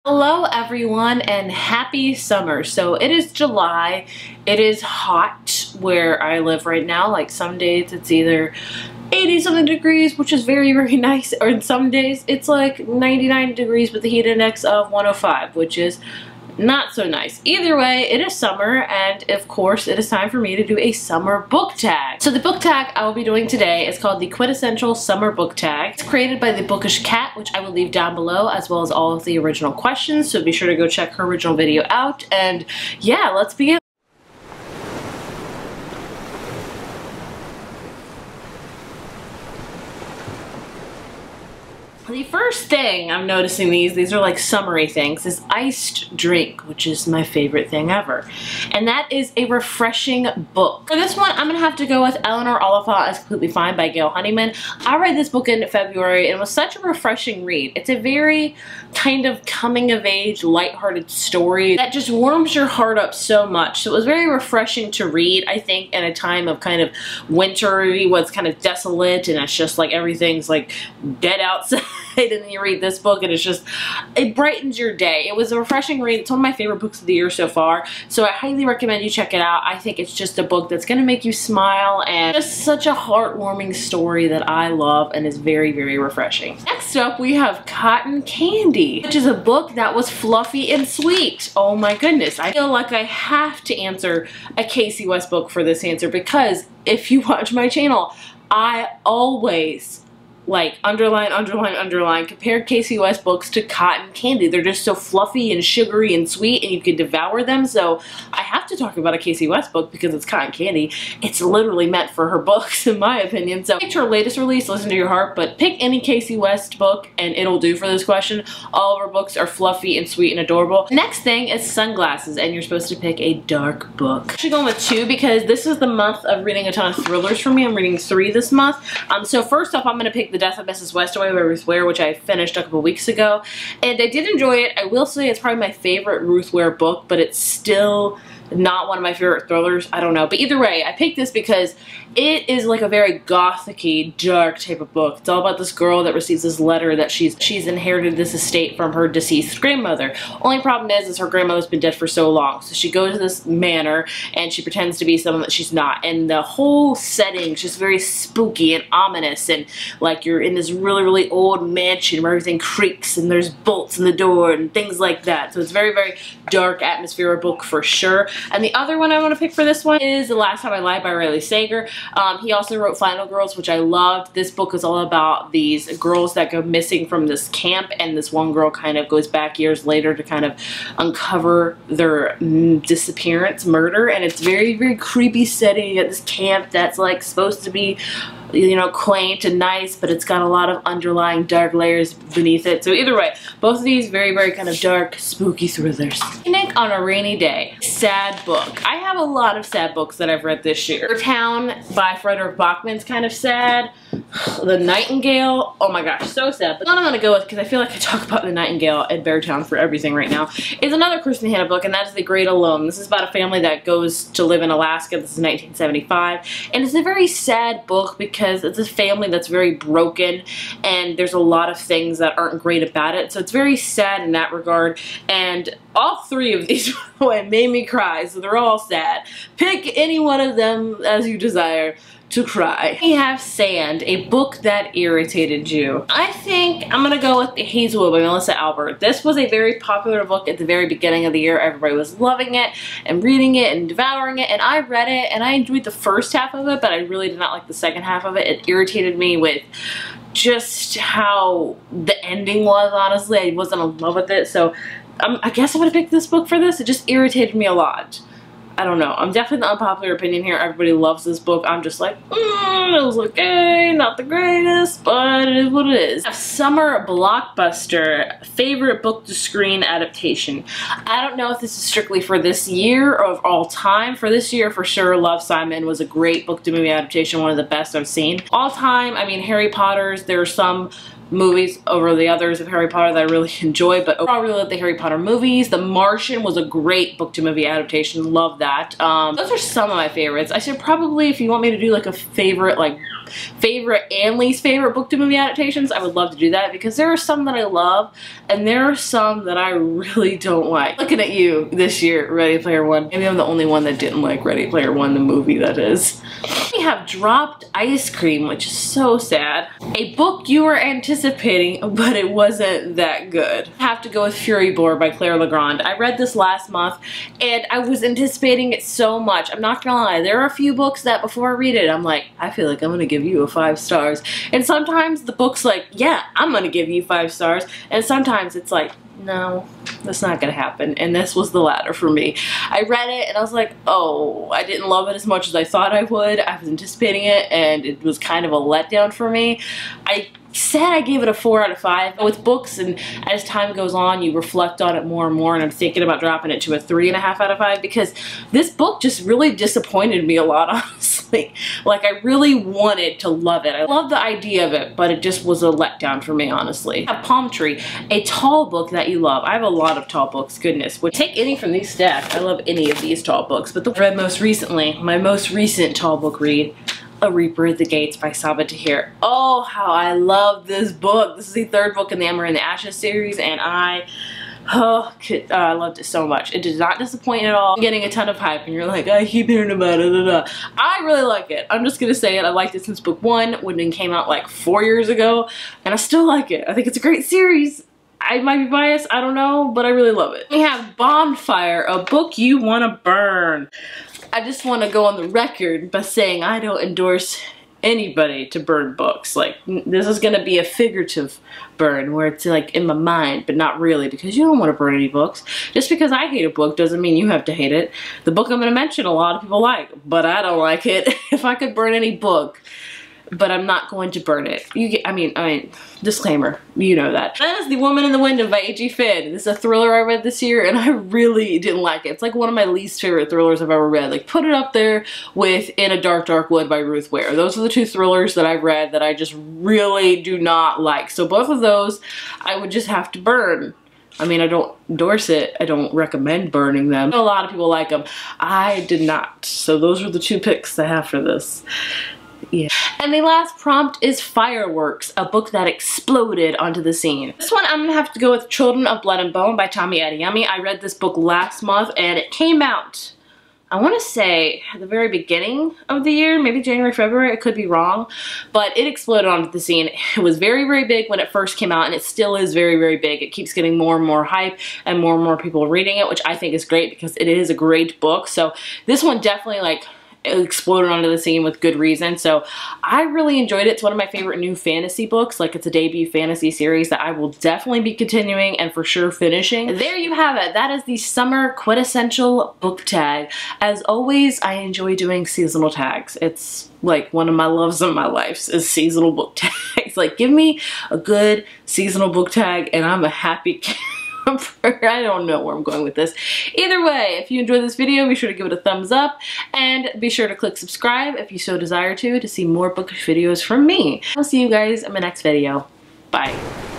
Hello everyone and happy summer. So it is July. It is hot where I live right now. Like some days it's either 80 something degrees, which is very nice, or in some days it's like 99 degrees with a heat index of 105, which is not so nice. Either way, it is summer, and of course it is time for me to do a summer book tag. So the book tag I will be doing today is called the Quintessential Summer Book Tag. It's created by TheBookishKat, which I will leave down below, as well as all of the original questions, so be sure to go check her original video out. And yeah, let's begin. The first thing I'm noticing, these are like summery things, is iced drink, which is my favorite thing ever. And that is a refreshing book. For this one, I'm gonna have to go with Eleanor Oliphant is Completely Fine by Gail Honeyman. I read this book in February and it was such a refreshing read. It's a very kind of coming of age, lighthearted story that just warms your heart up so much. So it was very refreshing to read, I think, in a time of kind of wintry, what's kind of desolate, and it's just like everything's like dead outside. And then you read this book and it's just, it brightens your day. It was a refreshing read. It's one of my favorite books of the year so far, so I highly recommend you check it out. I think it's just a book that's gonna make you smile, and just such a heartwarming story that I love and is very refreshing. Next up we have Cotton Candy, which is a book that was fluffy and sweet. Oh my goodness, I feel like I have to answer a Casey West book for this answer, because if you watch my channel, I always like underline, compare Casey West books to Cotton Candy. They're just so fluffy and sugary and sweet, and you can devour them. So I have to talk about a Casey West book because it's Cotton Candy. It's literally meant for her books, in my opinion. So pick her latest release, Listen to Your Heart, but pick any Casey West book and it'll do for this question. All of her books are fluffy and sweet and adorable. Next thing is Sunglasses, and you're supposed to pick a dark book. I'm actually going with 2 because this is the month of reading a ton of thrillers for me. I'm reading 3 this month. So first off, I'm going to pick The Death of Mrs. Westaway by Ruth Ware, which I finished a couple weeks ago, and I did enjoy it. I will say it's probably my favorite Ruth Ware book, but it's still not one of my favorite thrillers. I don't know, but either way, I picked this because it is like a very gothic-y, dark type of book. It's all about this girl that receives this letter that she's inherited this estate from her deceased grandmother. Only problem is her grandmother's been dead for so long, so she goes to this manor and she pretends to be someone that she's not, and the whole setting is just very spooky and ominous, and like you're in this really old mansion where everything creaks and there's bolts in the door and things like that. So it's very dark atmospheric book for sure. And the other one I want to pick for this one is The Last Time I Lied by Riley Sager. He also wrote Final Girls, which I loved. This book is all about these girls that go missing from this camp, and this one girl kind of goes back years later to kind of uncover their disappearance, murder, and it's very creepy setting at this camp that's like supposed to be, you know, quaint and nice, but it's got a lot of underlying dark layers beneath it. So either way, both of these very kind of dark, spooky thrillers. Picnic on a Rainy Day. Sad book. I have a lot of sad books that I've read this year. Town by Frederick Bachman's kind of sad. The Nightingale, oh my gosh, so sad. But the one I'm gonna go with, because I feel like I talk about The Nightingale and Beartown for everything right now, is another Kristen Hanna book, and that is The Great Alone. This is about a family that goes to live in Alaska. This is 1975, and it's a very sad book because it's a family that's very broken, and there's a lot of things that aren't great about it. So it's very sad in that regard, and all 3 of these, by the way, made me cry, so they're all sad. Pick any one of them as you desire to cry. We have Sand, a book that irritated you. I think I'm gonna go with Hazelwood by Melissa Albert. This was a very popular book at the very beginning of the year. Everybody was loving it and reading it and devouring it, and I read it and I enjoyed the first half of it, but I really did not like the second half of it. It irritated me with just how the ending was, honestly. I wasn't in love with it, so I guess I'm gonna pick this book for this. It just irritated me a lot. I don't know. I'm definitely the unpopular opinion here. Everybody loves this book. I'm just like, it was okay, not the greatest, but it is what it is. Summer Blockbuster, favorite book to screen adaptation. I don't know if this is strictly for this year or of all time. For this year, for sure, Love, Simon was a great book to movie adaptation, one of the best I've seen. All time, I mean, Harry Potter's, there are some movies over the others of Harry Potter that I really enjoy, but overall I really like the Harry Potter movies. The Martian was a great book to movie adaptation. Love that. Those are some of my favorites. I should probably, if you want me to do like a favorite, like favorite and least favorite book to movie adaptations, I would love to do that, because there are some that I love and there are some that I really don't like. Looking at you this year, Ready Player One. Maybe I'm the only one that didn't like Ready Player One, the movie that is. We have Dropped Ice Cream, which is so sad. A book you were anticipating, but it wasn't that good. I have to go with Fury Board by Claire Legrand. I read this last month and I was anticipating it so much. I'm not gonna lie, there are a few books that before I read it, I'm like, I feel like I'm gonna give you a 5 stars. And sometimes the book's like, yeah, I'm gonna give you 5 stars. And sometimes it's like, no, that's not gonna happen. And this was the latter for me. I read it and I was like, oh, I didn't love it as much as I thought I would. I was anticipating it and it was kind of a letdown for me. I said I gave it a 4 out of 5. With books, and as time goes on, you reflect on it more and more, and I'm thinking about dropping it to a 3.5 out of 5, because this book just really disappointed me a lot, honestly. Like, I really wanted to love it. I love the idea of it, but it just was a letdown for me, honestly. I have Palm Tree, a tall book that you love. I have a lot of tall books, goodness. Would take any from these stacks. I love any of these tall books, but the one I read most recently, my most recent tall book read, A Reaper at the Gates by Saba Tahir. Oh, how I love this book. This is the 3rd book in the Ember and the Ashes series, and I loved it so much. It did not disappoint at all. I'm getting a ton of hype, and you're like, I keep hearing about it. I really like it. I'm just gonna say it. I liked it since book 1, when it came out like 4 years ago, and I still like it. I think it's a great series. I might be biased, I don't know, but I really love it. We have Bonfire, a book you want to burn. I just want to go on the record by saying I don't endorse anybody to burn books. Like, this is going to be a figurative burn where it's like in my mind, but not really, because you don't want to burn any books. Just because I hate a book doesn't mean you have to hate it. The book I'm going to mention a lot of people like, but I don't like it. If I could burn any book, but I'm not going to burn it. I mean, disclaimer, you know that. That is The Woman in the Window by A.G. Finn. This is a thriller I read this year, and I really didn't like it. It's like one of my least favorite thrillers I've ever read. Like, put it up there with In a Dark, Dark Wood by Ruth Ware. Those are the 2 thrillers that I've read that I just really do not like. So both of those, I would just have to burn. I mean, I don't endorse it. I don't recommend burning them. A lot of people like them. I did not. So those are the 2 picks I have for this. Yeah. And the last prompt is Fireworks, a book that exploded onto the scene. This one I'm gonna have to go with Children of Blood and Bone by Tommy Adeyemi. I read this book last month and it came out, I want to say, at the very beginning of the year, maybe January, February, I could be wrong, but it exploded onto the scene. It was very, very big when it first came out, and it still is very, very big. It keeps getting more and more hype and more people reading it, which I think is great because it is a great book. So this one definitely, like, exploded onto the scene with good reason. So I really enjoyed it. It's one of my favorite new fantasy books. Like, it's a debut fantasy series that I will definitely be continuing and for sure finishing. There you have it. That is the summer quintessential book tag. As always, I enjoy doing seasonal tags. It's like one of my loves of my life is seasonal book tags. Like, give me a good seasonal book tag and I'm a happy I don't know where I'm going with this. Either way, if you enjoyed this video, be sure to give it a thumbs up and be sure to click subscribe if you so desire to see more bookish videos from me. I'll see you guys in my next video. Bye.